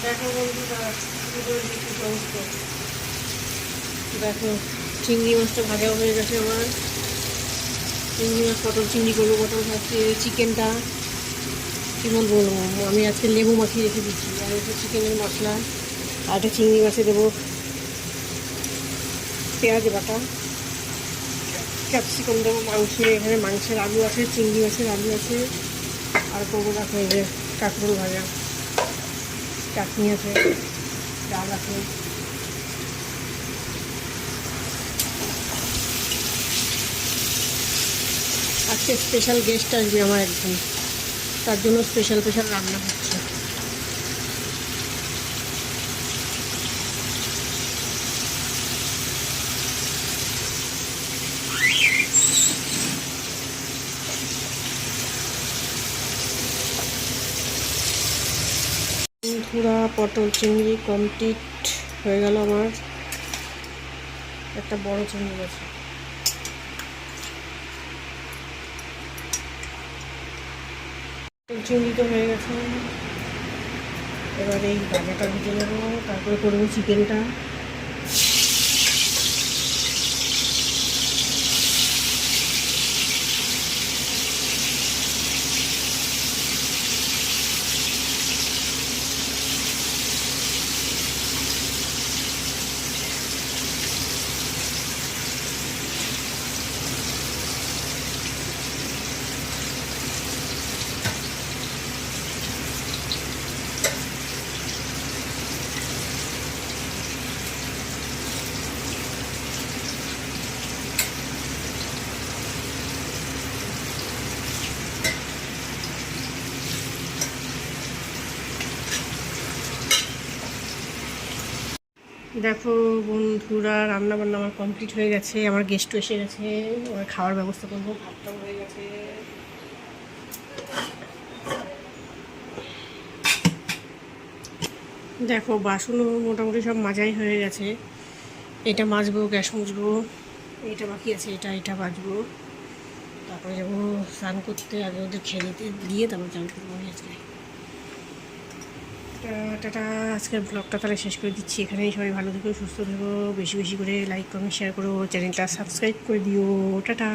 দেখো বন্ধুরা, সমস্ত দেখো চিংড়ি মাছটা ভাজাও হয়ে গেছে আমার। চিংড়ি মাছ, পটল চিংড়ি করবো, পটল ভাজছে। চিকেনটা কী বলবো, আমি আজকে লেবু মাখিয়ে রেখে দিচ্ছি। আর হচ্ছে চিকেনের মশলা, আর একটা চিংড়ি মাছে দেবো পেঁয়াজ বাটা, ক্যাপসিকাম দেবো মাংসে। এখানে মাংসের আলু আছে, চিংড়ি মাছের আলু আছে, আর করবো দেখো এই যে কাঁকরোল ভাজা, চাটনি আছে, ডাল আছে। আজকে স্পেশাল গেস্ট আসবে আমার একজন, তার জন্য স্পেশাল স্পেশাল রান্না হচ্ছে। পুরা পটল চিংড়ি কমপ্লিট হয়ে গেল আমার। একটা বড় চিংড়ি আছে। পটল চিংড়ি তো হয়ে গেছে, এবার এই ভাজাটা ভেজে নেবো, তারপরে করবো চিকেনটা। দেখো বন্ধুরা, রান্না বান্না আমার কমপ্লিট হয়ে গেছে। আমার গেস্টও এসে গেছে, ওরা খাওয়ার ব্যবস্থা করবো। ভাতটাও হয়ে গেছে। দেখো বাসনও মোটামুটি সব মাজাই হয়ে গেছে। এটা মাজবো, গ্যাস মুছবো, এটা বাকি আছে, এটা মাজবো। তারপরে যাবো স্নান করতে, আগে ওদের খেয়ে দিয়ে তারপর চান করবো আজকে। টাটা। আজকের ব্লগটা তাহলে শেষ করে দিচ্ছি এখানেই। সবাই ভালো থেকো, সুস্থ থেকো, বেশি বেশি করে লাইক কমেন্ট শেয়ার করো, চ্যানেলটা সাবস্ক্রাইব করে দিও। টাটা।